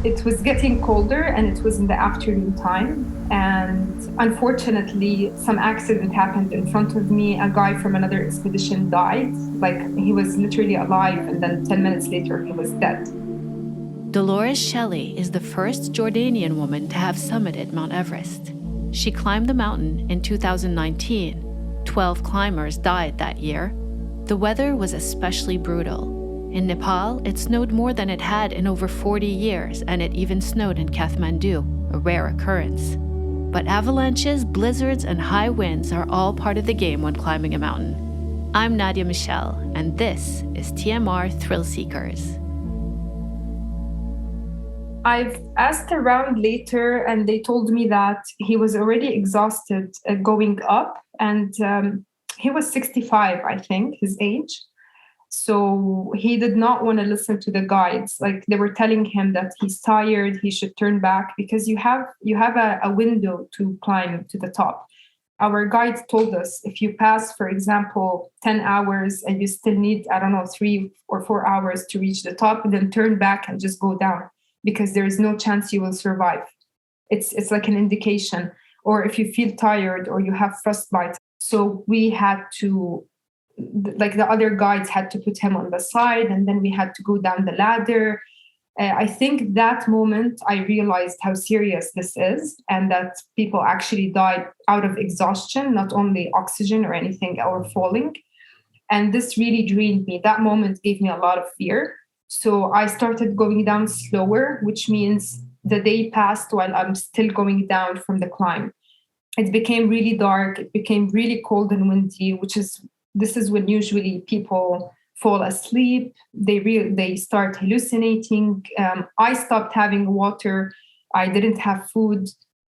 It was getting colder and it was in the afternoon time. And unfortunately, some accident happened in front of me. A guy from another expedition died. Like he was literally alive, and then 10 minutes later, he was dead. Dolores Shelley is the first Jordanian woman to have summited Mount Everest. She climbed the mountain in 2019. 12 climbers died that year. The weather was especially brutal. In Nepal, it snowed more than it had in over 40 years, and it even snowed in Kathmandu, a rare occurrence. But avalanches, blizzards, and high winds are all part of the game when climbing a mountain. I'm Nadia Michelle, and this is TMR Thrill Seekers. I've asked around later, and they told me that he was already exhausted going up, and he was 65, I think, his age. So he did not want to listen to the guides. Like they were telling him that he's tired, he should turn back because you have a window to climb to the top. Our guide told us if you pass, for example, 10 hours and you still need, 3 or 4 hours to reach the top, then turn back and just go down because there is no chance you will survive. It's like an indication. Or if you feel tired or you have frostbite. So we had to, like the other guides had to put him on the side, and then we had to go down the ladder. I think that moment I realized how serious this is and that people actually died out of exhaustion, not only oxygen or anything or falling. And this really drained me. That moment gave me a lot of fear. So I started going down slower, which means the day passed while I'm still going down from the climb. It became really dark. It became really cold and windy, this is when usually people fall asleep. They start hallucinating. I stopped having water. I didn't have food.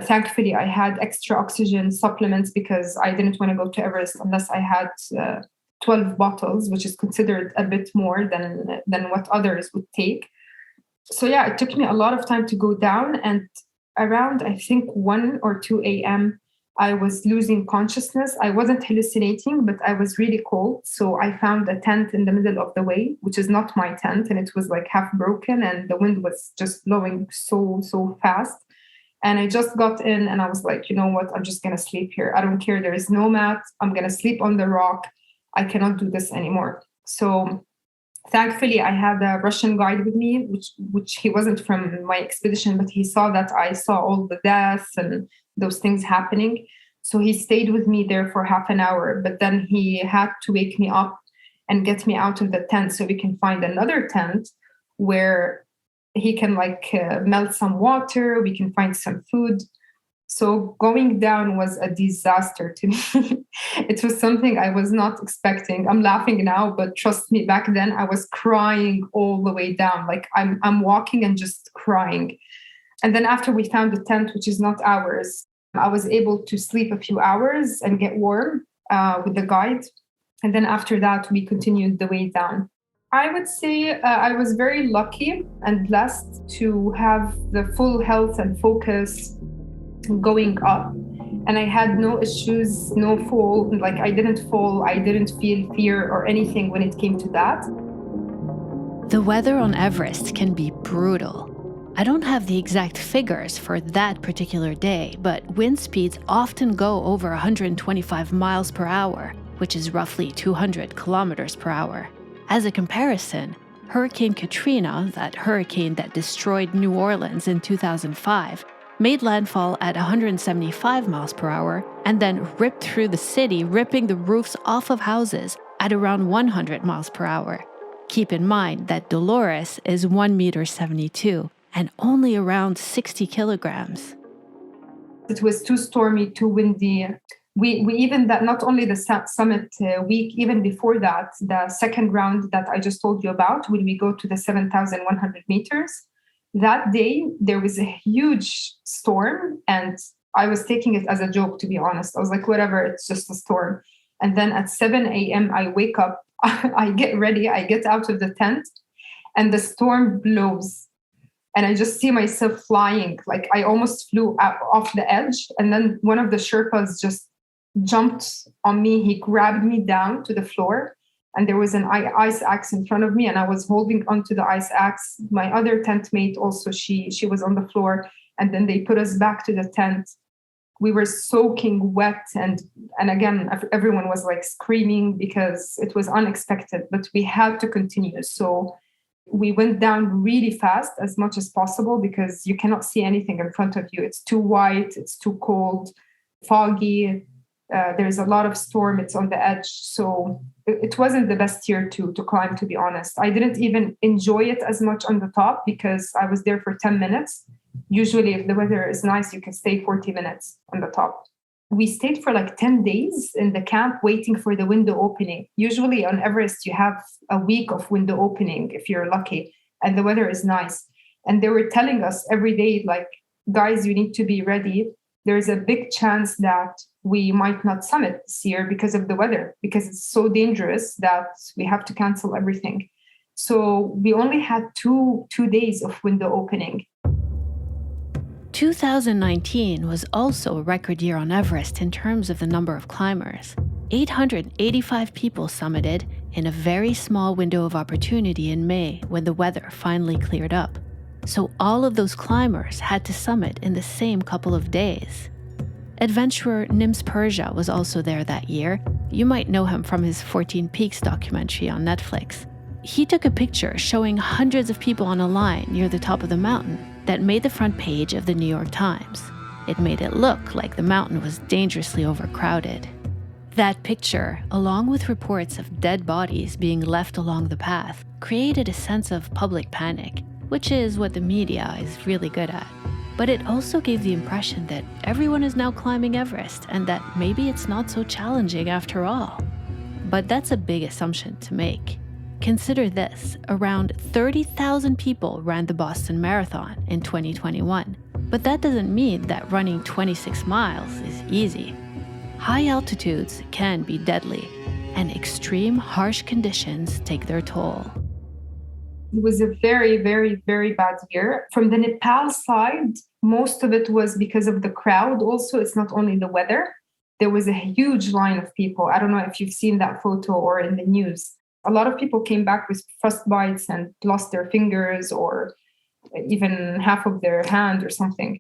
Thankfully, I had extra oxygen supplements because I didn't want to go to Everest unless I had 12 bottles, which is considered a bit more than what others would take. So yeah, it took me a lot of time to go down. And around, I think, 1 or 2 a.m., I was losing consciousness. I wasn't hallucinating, but I was really cold. So I found a tent in the middle of the way, which is not my tent. And it was like half broken and the wind was just blowing so fast. And I just got in and I was like, you know what? I'm just going to sleep here. I don't care. There is no mat. I'm going to sleep on the rock. I cannot do this anymore. So thankfully, I had a Russian guide with me, which he wasn't from my expedition, but he saw that I saw all the deaths and those things happening. So he stayed with me there for half an hour, but then he had to wake me up and get me out of the tent so we can find another tent where he can melt some water, we can find some food. So going down was a disaster to me. It was something I was not expecting. I'm laughing now, but trust me, back then I was crying all the way down. Like I'm walking and just crying. And then after we found the tent, which is not ours, I was able to sleep a few hours and get warm with the guide. And then after that, we continued the way down. I would say I was very lucky and blessed to have the full health and focus going up. And I had no issues, no fall. Like I didn't fall. I didn't feel fear or anything when it came to that. The weather on Everest can be brutal. I don't have the exact figures for that particular day, but wind speeds often go over 125 miles per hour, which is roughly 200 kilometers per hour. As a comparison, Hurricane Katrina, that hurricane that destroyed New Orleans in 2005, made landfall at 175 miles per hour and then ripped through the city, ripping the roofs off of houses at around 100 miles per hour. Keep in mind that Dolores is 1.72 meters and only around 60 kilograms. It was too stormy, too windy. We even that not only the summit week, even before that, the second round that I just told you about, when we go to the 7,100 meters, that day there was a huge storm and I was taking it as a joke, to be honest. I was like, whatever, it's just a storm. And then at 7 a.m. I wake up, I get ready, I get out of the tent and the storm blows. And I just see myself flying, like I almost flew off the edge. And then one of the Sherpas just jumped on me. He grabbed me down to the floor And there was an ice axe in front of me, and I was holding onto the ice axe. My other tent mate also, she was on the floor, and then they put us back to the tent. We were soaking wet, and again, everyone was like screaming because it was unexpected, but we had to continue. So we went down really fast as much as possible because you cannot see anything in front of you. It's too white, it's too cold, foggy. There's a lot of storm. It's on the edge. So it wasn't the best year to climb, to be honest. I didn't even enjoy it as much on the top because I was there for 10 minutes. Usually, if the weather is nice, you can stay 40 minutes on the top. We stayed for like 10 days in the camp waiting for the window opening. Usually on Everest, you have a week of window opening if you're lucky, and the weather is nice. And they were telling us every day, like, guys, you need to be ready. There's a big chance that we might not summit this year because of the weather, because it's so dangerous that we have to cancel everything. So we only had two days of window opening. 2019 was also a record year on Everest in terms of the number of climbers. 885 people summited in a very small window of opportunity in May when the weather finally cleared up. So all of those climbers had to summit in the same couple of days. Adventurer Nims Persia was also there that year. You might know him from his 14 Peaks documentary on Netflix. He took a picture showing hundreds of people on a line near the top of the mountain that made the front page of the New York Times. It made it look like the mountain was dangerously overcrowded. That picture, along with reports of dead bodies being left along the path, created a sense of public panic, which is what the media is really good at. But it also gave the impression that everyone is now climbing Everest and that maybe it's not so challenging after all. But that's a big assumption to make. Consider this, around 30,000 people ran the Boston Marathon in 2021. But that doesn't mean that running 26 miles is easy. High altitudes can be deadly, and extreme harsh conditions take their toll. It was a very, very, very bad year. From the Nepal side, most of it was because of the crowd. Also, it's not only the weather. There was a huge line of people. I don't know if you've seen that photo or in the news. A lot of people came back with frostbites and lost their fingers or even half of their hand or something.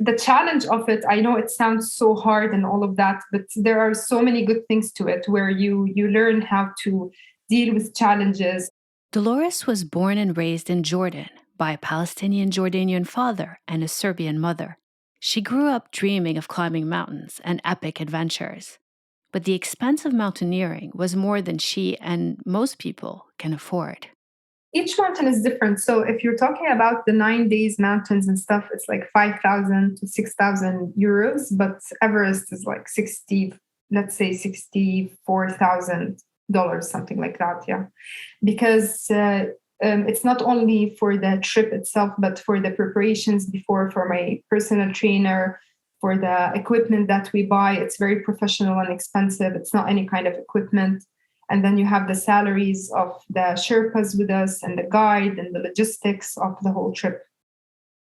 The challenge of it, I know it sounds so hard and all of that, but there are so many good things to it where you learn how to deal with challenges. Dolores was born and raised in Jordan by a Palestinian Jordanian father and a Serbian mother. She grew up dreaming of climbing mountains and epic adventures. But the expense of mountaineering was more than she and most people can afford. Each mountain is different. So if you're talking about the 9 days mountains and stuff, it's like 5,000 to 6,000 euros. But Everest is like $64,000, something like that. Yeah. Because it's not only for the trip itself, but for the preparations before, for my personal trainer, for the equipment that we buy. It's very professional and expensive. It's not any kind of equipment. And then you have the salaries of the Sherpas with us and the guide and the logistics of the whole trip.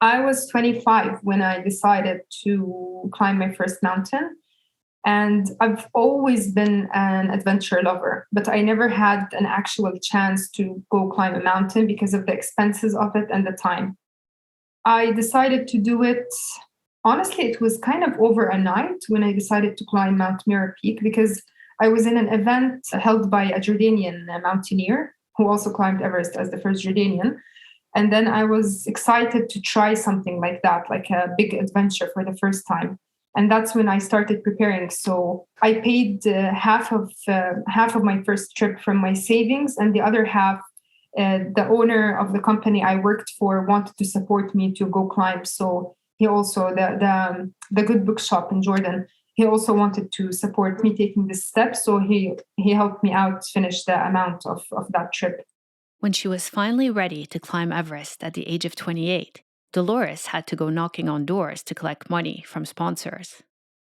I was 25 when I decided to climb my first mountain. And I've always been an adventure lover, but I never had an actual chance to go climb a mountain because of the expenses of it and the time. I decided to do it. Honestly, it was kind of over a night when I decided to climb Mount Mirror Peak because I was in an event held by a Jordanian mountaineer who also climbed Everest as the first Jordanian. And then I was excited to try something like that, like a big adventure for the first time. And that's when I started preparing. So I paid half of my first trip from my savings, and the other half, the owner of the company I worked for wanted to support me to go climb. So he also, the Good Bookshop in Jordan, he also wanted to support me taking this step. So he helped me out finish the amount of that trip. When she was finally ready to climb Everest at the age of 28, Dolores had to go knocking on doors to collect money from sponsors.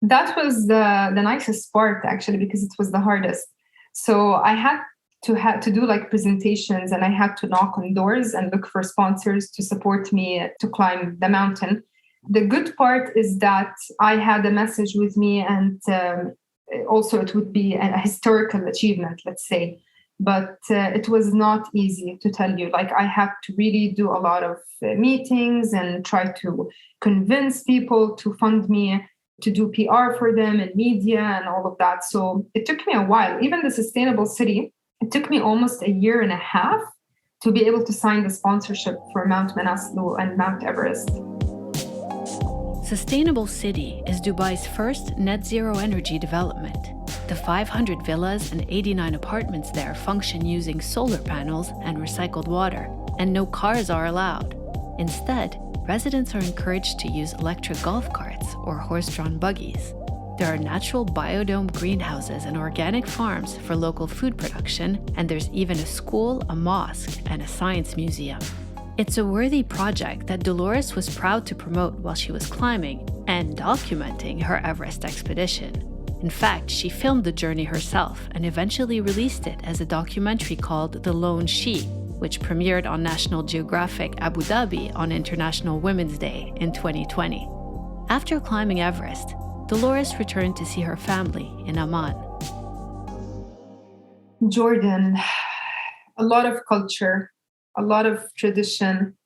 That was the nicest part, actually, because it was the hardest. So I had to do like presentations, and I had to knock on doors and look for sponsors to support me to climb the mountain. The good part is that I had a message with me, and also it would be a historical achievement, let's say, But it was not easy, to tell you. Like, I had to really do a lot of meetings and try to convince people to fund me, to do PR for them and media and all of that. So it took me a while. Even the sustainable city, it took me almost a year and a half to be able to sign the sponsorship for Mount Manaslu and Mount Everest. Sustainable City is Dubai's first net zero energy development. The 500 villas and 89 apartments there function using solar panels and recycled water, and no cars are allowed. Instead, residents are encouraged to use electric golf carts or horse-drawn buggies. There are natural biodome greenhouses and organic farms for local food production, and there's even a school, a mosque, and a science museum. It's a worthy project that Dolores was proud to promote while she was climbing and documenting her Everest expedition. In fact, she filmed the journey herself and eventually released it as a documentary called The Lone She, which premiered on National Geographic Abu Dhabi on International Women's Day in 2020. After climbing Everest, Dolores returned to see her family in Amman. Jordan, a lot of culture, a lot of tradition,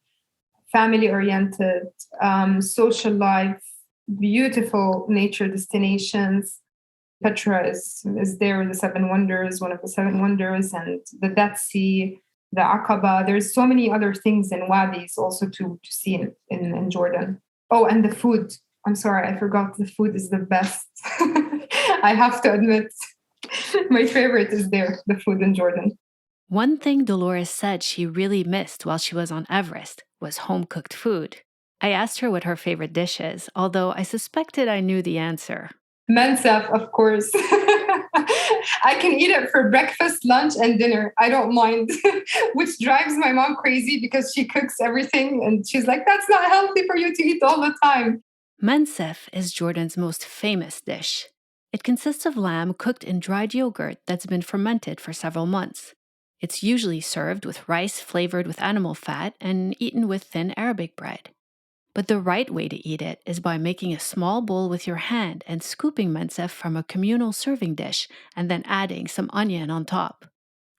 family-oriented, social life, beautiful nature destinations. Petra is there, the Seven Wonders, one of the Seven Wonders, and the Dead Sea, the Aqaba. There's so many other things in wadis also to see in Jordan. Oh, and the food. I'm sorry, I forgot. The food is the best. I have to admit, my favorite is there, the food in Jordan. One thing Dolores said she really missed while she was on Everest was home-cooked food. I asked her what her favorite dish is, although I suspected I knew the answer. Mansaf, of course. I can eat it for breakfast, lunch, and dinner. I don't mind, which drives my mom crazy because she cooks everything and she's like, that's not healthy for you to eat all the time. Mansaf is Jordan's most famous dish. It consists of lamb cooked in dried yogurt that's been fermented for several months. It's usually served with rice flavored with animal fat and eaten with thin Arabic bread. But the right way to eat it is by making a small bowl with your hand and scooping mansaf from a communal serving dish and then adding some onion on top.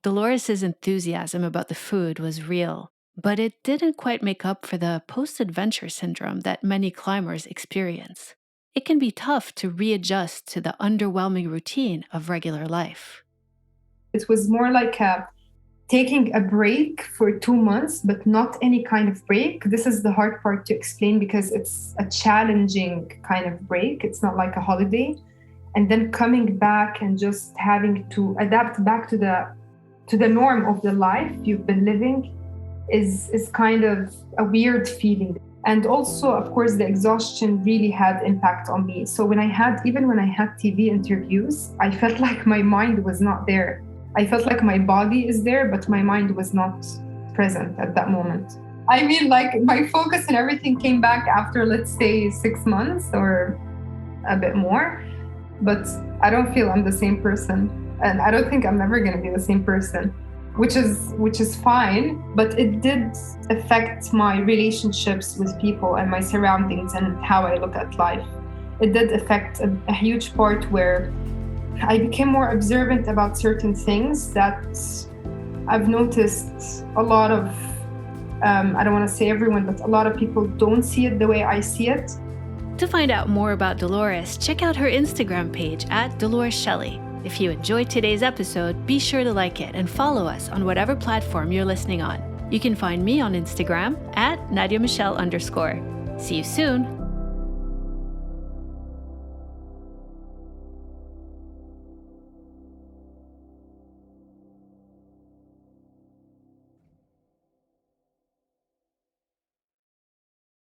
Dolores' enthusiasm about the food was real, but it didn't quite make up for the post-adventure syndrome that many climbers experience. It can be tough to readjust to the underwhelming routine of regular life. It was more like taking a break for 2 months, but not any kind of break. This is the hard part to explain because it's a challenging kind of break. It's not like a holiday. And then coming back and just having to adapt back to the norm of the life you've been living is kind of a weird feeling. And also, of course, the exhaustion really had impact on me. So when I had TV interviews, I felt like my mind was not there. I felt like my body is there, but my mind was not present at that moment. I mean, like, my focus and everything came back after, let's say, 6 months or a bit more. But I don't feel I'm the same person. And I don't think I'm ever going to be the same person, which is fine. But it did affect my relationships with people and my surroundings and how I look at life. It did affect a huge part where I became more observant about certain things that I've noticed a lot of, I don't want to say everyone, but a lot of people don't see it the way I see it. To find out more about Dolores, check out her Instagram page at Dolores Shelley. If you enjoyed today's episode, be sure to like it and follow us on whatever platform you're listening on. You can find me on Instagram at @NadiaMichelle_. See you soon.